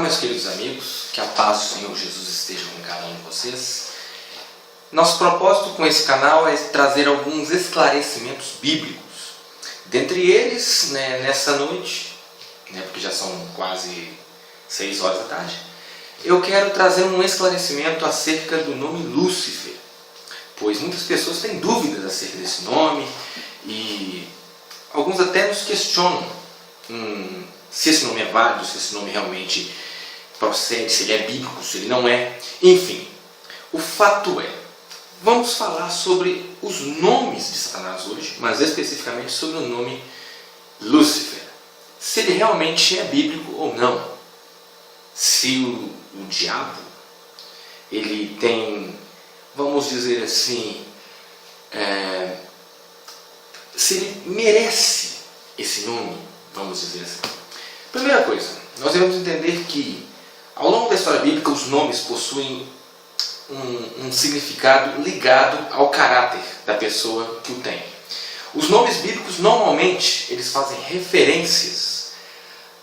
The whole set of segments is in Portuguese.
meus queridos amigos, que a paz do Senhor Jesus esteja com cada um de vocês. Nosso propósito com esse canal é trazer alguns esclarecimentos bíblicos. Dentre eles, nessa noite, porque já são quase 6 horas da tarde, eu quero trazer um esclarecimento acerca do nome Lúcifer, pois muitas pessoas têm dúvidas acerca desse nome e alguns até nos questionam se esse nome é válido, se esse nome realmente procede, se ele é bíblico, se ele não é. Enfim, o fato é, vamos falar sobre os nomes de Satanás hoje, mas especificamente sobre o nome Lúcifer. Se ele realmente é bíblico ou não. Se o diabo, ele tem, vamos dizer assim, se ele merece esse nome, vamos dizer assim. Primeira coisa, nós devemos entender que ao longo da história bíblica os nomes possuem um significado ligado ao caráter da pessoa que o tem. Os nomes bíblicos normalmente eles fazem referências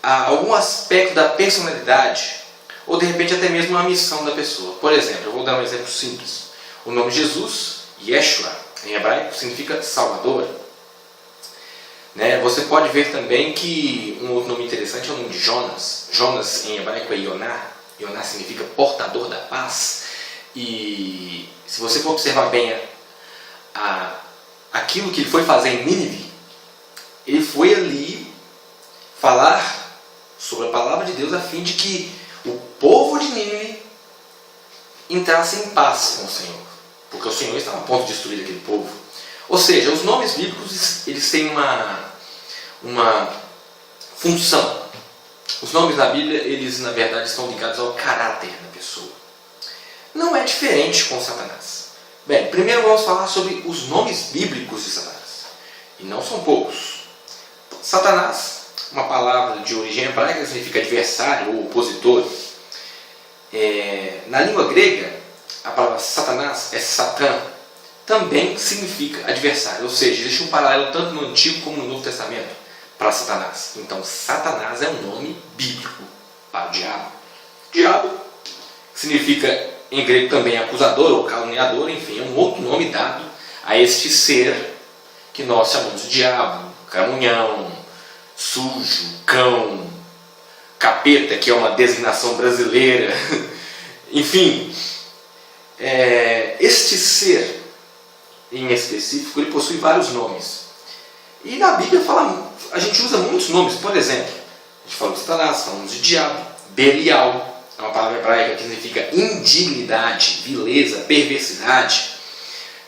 a algum aspecto da personalidade ou de repente até mesmo a missão da pessoa. Por exemplo, eu vou dar um exemplo simples. O nome Jesus, Yeshua, em hebraico, significa Salvador. Você pode ver também que um outro nome interessante é o nome de Jonas. Jonas em hebraico é Yoná. Yoná significa portador da paz. E se você for observar bem aquilo que ele foi fazer em Nínive, ele foi ali falar sobre a palavra de Deus a fim de que o povo de Nínive entrasse em paz com o Senhor, porque o Senhor estava a ponto de destruir aquele povo. Ou seja, os nomes bíblicos eles têm uma função. Os nomes da Bíblia, eles na verdade estão ligados ao caráter da pessoa. Não é diferente com Satanás. Bem, primeiro vamos falar sobre os nomes bíblicos de Satanás. E não são poucos. Satanás, uma palavra de origem hebraica que significa adversário ou opositor. Na língua grega, a palavra Satanás é Satã, também significa adversário. Ou seja, existe um paralelo tanto no Antigo como no Novo Testamento para Satanás. Então, Satanás é um nome bíblico para o diabo. Diabo significa, em grego também, acusador ou caluniador, enfim, é um outro nome dado a este ser que nós chamamos de diabo, camunhão, sujo, cão, capeta, que é uma designação brasileira. Enfim, este ser em específico, ele possui vários nomes. E na Bíblia a gente usa muitos nomes. Por exemplo, a gente fala de Satanás, falamos de diabo. Belial é uma palavra hebraica que significa indignidade, vileza, perversidade.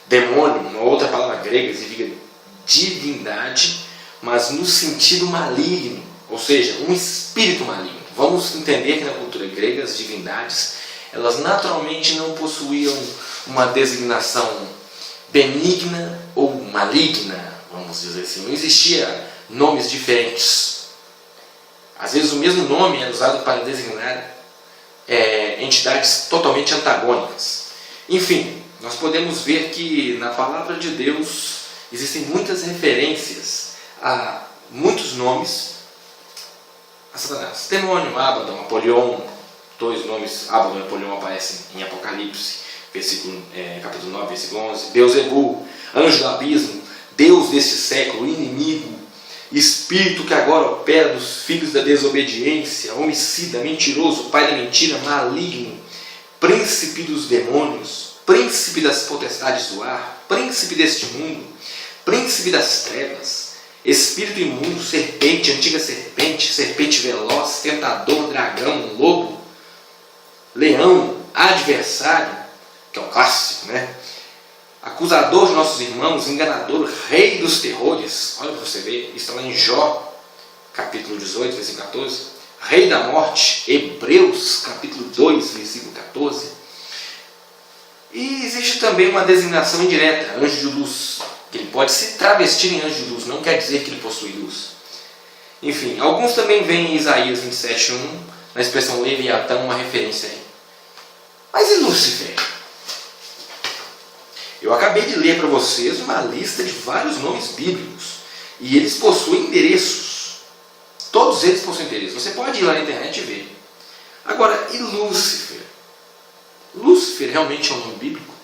Demônio, uma outra palavra grega que significa divindade, mas no sentido maligno, ou seja, um espírito maligno. Vamos entender que na cultura grega as divindades, elas naturalmente não possuíam uma designação benigna ou maligna, vamos dizer assim. Não existia nomes diferentes. Às vezes o mesmo nome é usado para designar entidades totalmente antagônicas. Enfim, nós podemos ver que na palavra de Deus existem muitas referências a muitos nomes a Satanás. Demônio, Abaddon, Apolion, 2 nomes, Abaddon e Apolion aparecem em Apocalipse, capítulo 9, versículo 11. Beelzebul, anjo do abismo, Deus deste século, inimigo, espírito que agora opera nos filhos da desobediência, homicida, mentiroso, pai da mentira, maligno, príncipe dos demônios, príncipe das potestades do ar, príncipe deste mundo, príncipe das trevas, espírito imundo, serpente, antiga serpente, serpente veloz, tentador, dragão, lobo, leão, adversário, que é um clássico, acusador de nossos irmãos, enganador, rei dos terrores. Olha para você ver, isso está lá em Jó, capítulo 18, versículo 14. Rei da morte, Hebreus, capítulo 2, versículo 14. E existe também uma designação indireta, anjo de luz, que ele pode se travestir em anjo de luz, não quer dizer que ele possui luz. Enfim, alguns também veem em Isaías 27:1, na expressão Leviatã, uma referência aí. Mas e Lúcifer? Eu acabei de ler para vocês uma lista de vários nomes bíblicos. E eles possuem endereços. Todos eles possuem endereços. Você pode ir lá na internet e ver. Agora, e Lúcifer? Lúcifer realmente é um nome bíblico?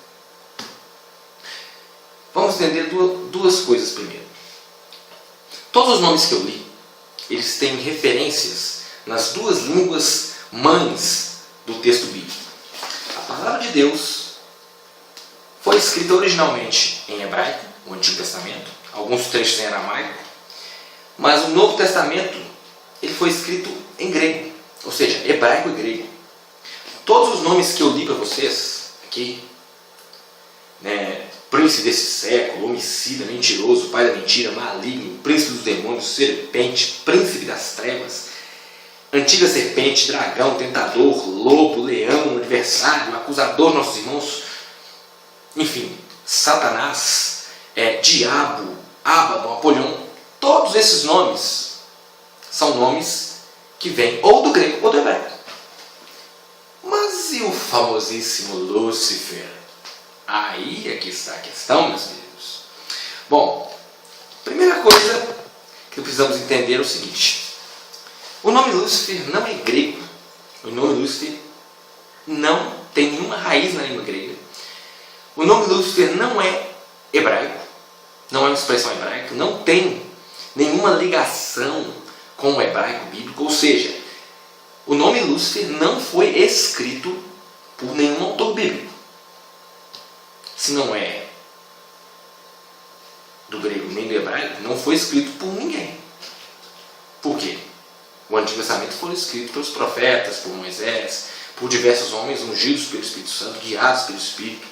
Vamos entender duas coisas primeiro. Todos os nomes que eu li, eles têm referências nas duas línguas mães do texto bíblico. A palavra de Deus foi escrita originalmente em hebraico, o Antigo Testamento, alguns trechos em aramaico, mas o Novo Testamento ele foi escrito em grego, ou seja, hebraico e grego. Todos os nomes que eu li para vocês aqui, príncipe desse século, homicida, mentiroso, pai da mentira, maligno, príncipe dos demônios, serpente, príncipe das trevas, antiga serpente, dragão, tentador, lobo, leão, adversário, acusador, nossos irmãos, enfim, Satanás, diabo, Ábado, Apolion, todos esses nomes são nomes que vêm ou do grego ou do hebraico. Mas e o famosíssimo Lúcifer? Aí é que está a questão, meus queridos. Bom, primeira coisa que precisamos entender é o seguinte: o nome Lúcifer não é grego. O nome Lúcifer não tem nenhuma raiz na língua grega. O nome Lúcifer não é hebraico, não é uma expressão hebraica, não tem nenhuma ligação com o hebraico bíblico, ou seja, o nome Lúcifer não foi escrito por nenhum autor bíblico. Se não é do grego nem do hebraico, não foi escrito por ninguém. Por quê? O Antigo Testamento foi escrito pelos profetas, por Moisés, por diversos homens ungidos pelo Espírito Santo, guiados pelo Espírito,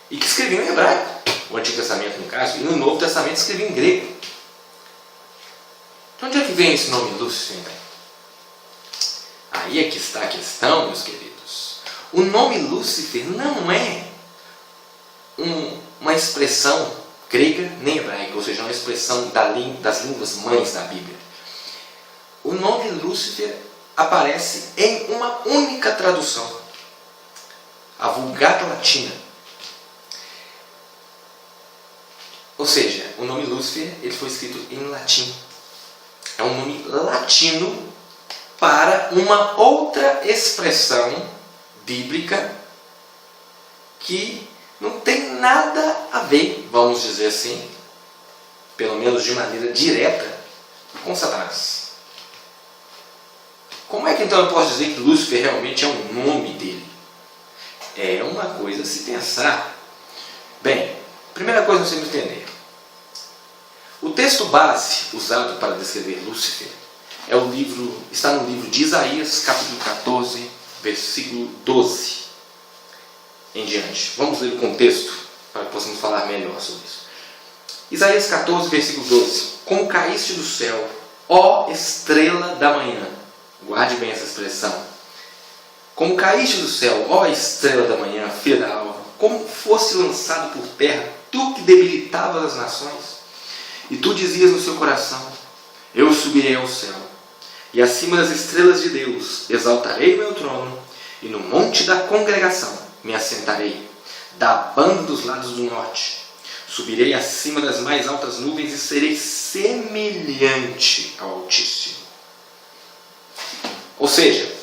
e que escreviam em hebraico. O Antigo Testamento, no caso, e no Novo Testamento escrevia em grego. De onde é que vem esse nome Lúcifer, então? Aí é que está a questão, meus queridos. O nome Lúcifer não é uma expressão grega nem hebraica, ou seja, uma expressão das línguas mães da Bíblia. O nome Lúcifer aparece em uma única tradução, a Vulgata Latina. Ou seja, o nome Lúcifer ele foi escrito em latim. É um nome latino para uma outra expressão bíblica que não tem nada a ver, vamos dizer assim, pelo menos de maneira direta, com Satanás. Como é que então eu posso dizer que Lúcifer realmente é o nome dele? É uma coisa a se pensar. Bem, primeira coisa que nós temos que entender. O texto base usado para descrever Lúcifer está no livro de Isaías, capítulo 14, versículo 12 em diante. Vamos ler o contexto para que possamos falar melhor sobre isso. Isaías 14, versículo 12. Como caíste do céu, ó estrela da manhã. Guarde bem essa expressão. Como caíste do céu, ó estrela da manhã, filha da alva, como fosse lançado por terra, tu que debilitavas as nações. E tu dizias no seu coração: eu subirei ao céu, e acima das estrelas de Deus exaltarei meu trono, e no monte da congregação me assentarei, da banda dos lados do norte. Subirei acima das mais altas nuvens e serei semelhante ao Altíssimo. Ou seja,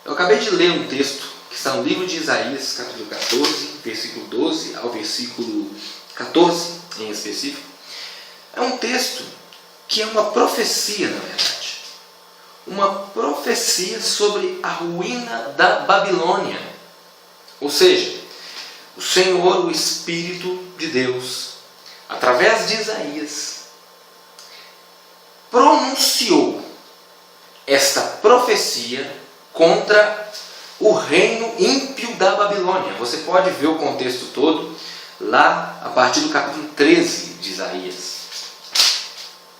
eu acabei de ler um texto que está no livro de Isaías, capítulo 14, versículo 12 ao versículo 14 em específico. É um texto que é uma profecia, na verdade. Uma profecia sobre a ruína da Babilônia. Ou seja, o Senhor, o Espírito de Deus, através de Isaías, pronunciou esta profecia contra o reino ímpio da Babilônia. Você pode ver o contexto todo lá a partir do capítulo 13 de Isaías.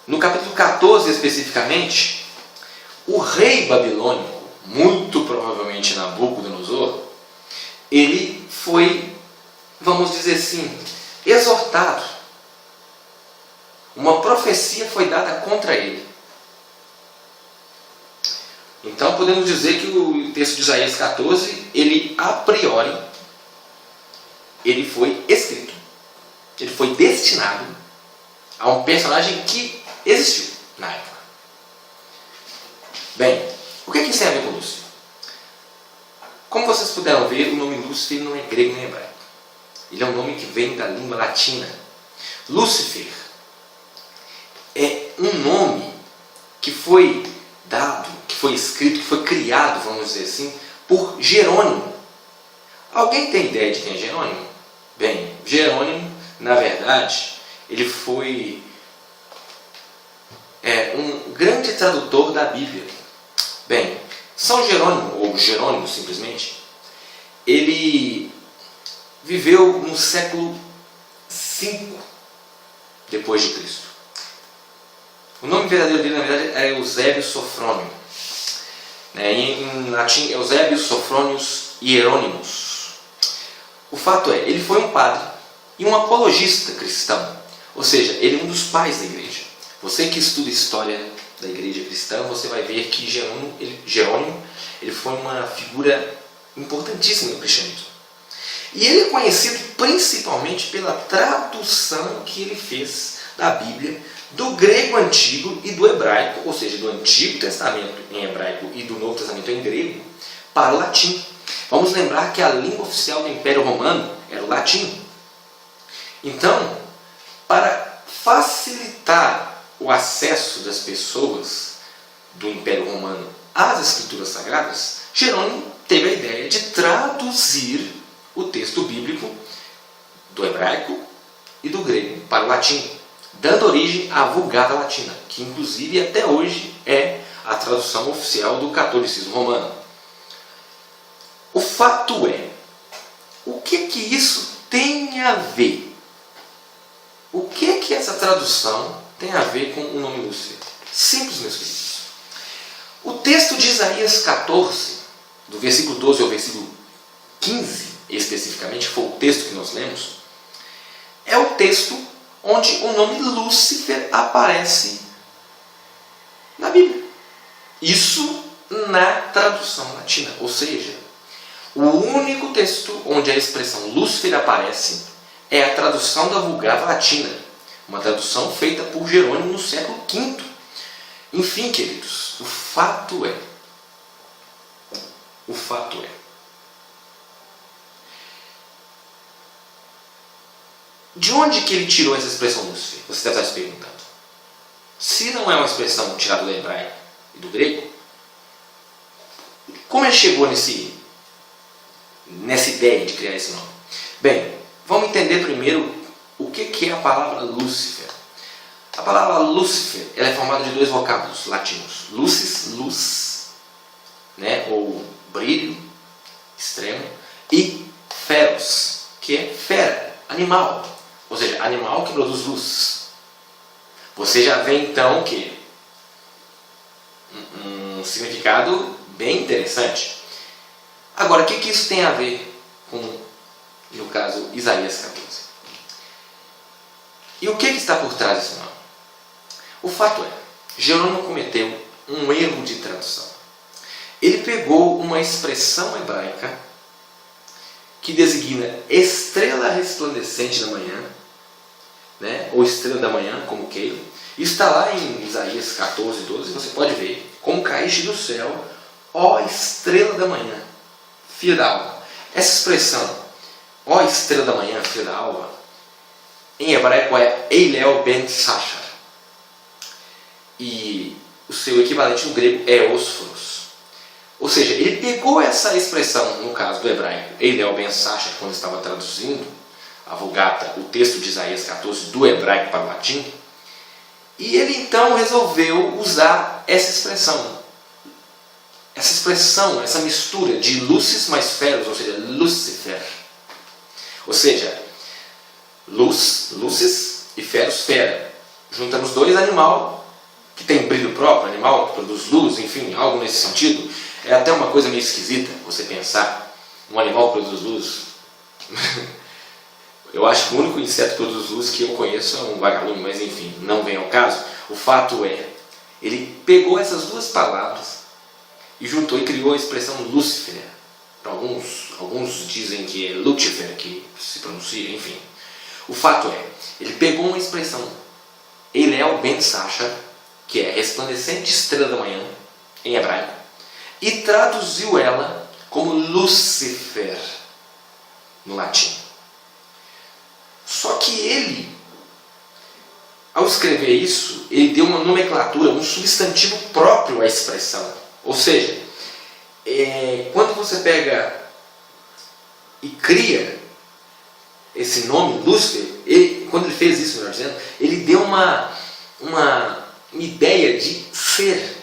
No capítulo 14 especificamente, o rei babilônico, muito provavelmente Nabucodonosor, ele foi, vamos dizer assim, exortado. Uma profecia foi dada contra ele. Então podemos dizer que o texto de Isaías 14, ele a priori, ele foi escrito, ele foi destinado a um personagem que existiu na época. isso tem a ver com Lúcifer? Como vocês puderam ver, o nome Lúcifer não é grego nem hebraico. Ele é um nome que vem da língua latina. Lúcifer é um nome que foi dado, que foi escrito, que foi criado, vamos dizer assim, por Jerônimo. Alguém tem ideia de quem é Jerônimo? Bem, Jerônimo, na verdade, ele foi um grande tradutor da Bíblia. Bem, São Jerônimo, ou Jerônimo simplesmente, ele viveu no século V depois de Cristo. O nome verdadeiro dele, na verdade, é Eusébio Sofrônio. Em latim, Eusébio Sofrônios Hieronymus. O fato é, ele foi um padre e um apologista cristão. Ou seja, ele é um dos pais da igreja. Você que estuda história da igreja cristã, você vai ver que Jerônimo ele foi uma figura importantíssima no cristianismo. E ele é conhecido principalmente pela tradução que ele fez da Bíblia do grego antigo e do hebraico, ou seja, do Antigo Testamento em hebraico e do Novo Testamento em grego, para o latim. Vamos lembrar que a língua oficial do Império Romano era o latim. Então, para facilitar o acesso das pessoas do Império Romano às Escrituras Sagradas, Jerônimo teve a ideia de traduzir o texto bíblico do hebraico e do grego para o latim, dando origem à Vulgata Latina, que inclusive até hoje é a tradução oficial do catolicismo romano. O fato é, o que isso tem a ver? O que essa tradução tem a ver com o nome Lúcifer? Simples, meus queridos. O texto de Isaías 14, do versículo 12 ao versículo 15, especificamente, que foi o texto que nós lemos, é o texto onde o nome Lúcifer aparece na Bíblia. Isso na tradução latina, ou seja, o único texto onde a expressão Lúcifer aparece é a tradução da Vulgata Latina, uma tradução feita por Jerônimo no século V. Enfim, queridos, o fato é, de onde que ele tirou essa expressão Lúcifer? Você deve estar se perguntando. Se não é uma expressão tirada do hebraico e do grego, como ele chegou nessa ideia de criar esse nome? Bem, vamos entender primeiro o que é a palavra Lúcifer. A palavra Lúcifer ela é formada de dois vocábulos latinos. Lucis, luz, ou brilho extremo, e feros, que é fera, animal. Ou seja, animal que produz luz. Você já vê então que um significado bem interessante. Agora, o que isso tem a ver com, no caso, Isaías 14? E o que está por trás desse nome? O fato é, Jerônimo cometeu um erro de tradução. Ele pegou uma expressão hebraica que designa estrela resplandecente da manhã, ou estrela da manhã, como queira. Isso está lá em Isaías 14, 12, você pode ver. Como caíste do céu, ó estrela da manhã, filha da alva. Essa expressão, ó estrela da manhã, filha da alva, em hebraico é Eilel ben Sachar. E o seu equivalente no grego é Ósforos. Ou seja, ele pegou essa expressão, no caso do hebraico, Eilel ben Sachar, quando estava traduzindo a Vulgata, o texto de Isaías 14, do hebraico para o latim, e ele então resolveu usar essa expressão, essa mistura de lucis mais feros, ou seja, Lúcifer. Ou seja, luz, lucis e feros, fera. Juntamos dois, animal que tem brilho próprio, animal que produz luz, enfim, algo nesse sentido. É até uma coisa meio esquisita você pensar, um animal que produz luz. Eu acho que o único inseto que produz luz que eu conheço é um vagalume, mas enfim, não vem ao caso. O fato é, ele pegou essas duas palavras e juntou e criou a expressão Lúcifer. Alguns dizem que é Lucifer que se pronuncia, enfim. O fato é, ele pegou uma expressão Eilel ben Sachar, que é resplandecente estrela da manhã, em hebraico. e traduziu ela como Lúcifer no latim. Só que ele, ao escrever isso, ele deu uma nomenclatura, um substantivo próprio à expressão. Ou seja, quando você pega e cria esse nome, Lúcifer, quando ele fez isso, melhor dizendo, ele deu uma ideia de ser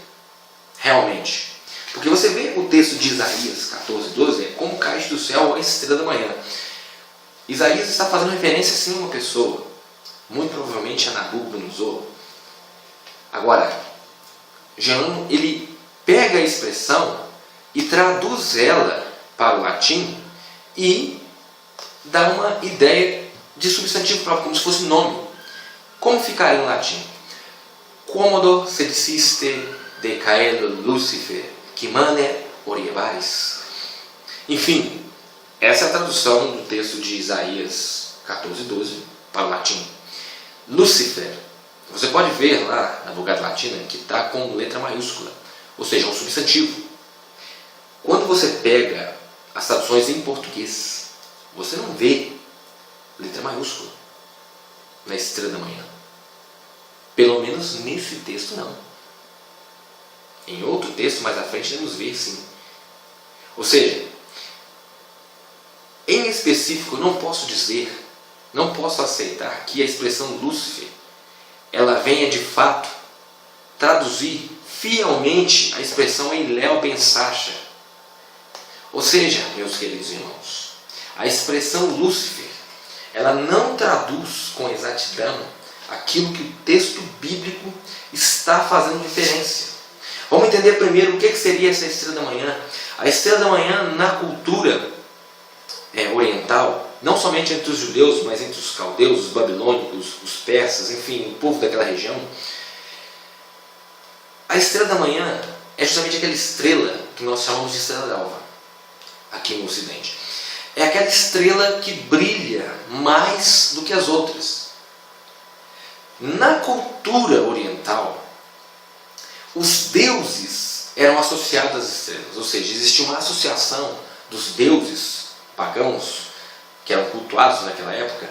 realmente. Porque você vê o texto de Isaías 14:12, é como cai do céu a estrela da manhã. Isaías está fazendo referência sim a uma pessoa, muito provavelmente a Nabucodonosor. Agora, Jean, ele pega a expressão e traduz ela para o latim e dá uma ideia de substantivo próprio, como se fosse nome. Como ficaria em latim? Quomodo sediciste de caelo Lucifer, que maner oriebaris. Enfim, essa é a tradução do texto de Isaías 14:12 para o latim. Lúcifer, você pode ver lá na Vulgata Latina que está com letra maiúscula, ou seja, um substantivo. Quando você pega as traduções em português, você não vê letra maiúscula na estrela da manhã. Pelo menos nesse texto não. Em outro texto mais à frente vamos ver sim. Ou seja, em específico eu não posso dizer, não posso aceitar que a expressão Lúcifer ela venha de fato traduzir fielmente a expressão Eiléu Ben Sacha. Ou seja, meus queridos irmãos, a expressão Lúcifer ela não traduz com exatidão aquilo que o texto bíblico está fazendo referência. Vamos entender primeiro o que seria essa estrela da manhã. A estrela da manhã na cultura oriental, não somente entre os judeus, mas entre os caldeus, os babilônicos, os persas, enfim, o povo daquela região. A estrela da manhã é justamente aquela estrela que nós chamamos de estrela d'alva, aqui no Ocidente. É aquela estrela que brilha mais do que as outras. Na cultura oriental, os deuses eram associados às estrelas, ou seja, existia uma associação dos deuses pagãos, que eram cultuados naquela época,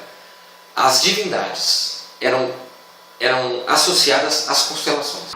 às divindades, eram associadas às constelações.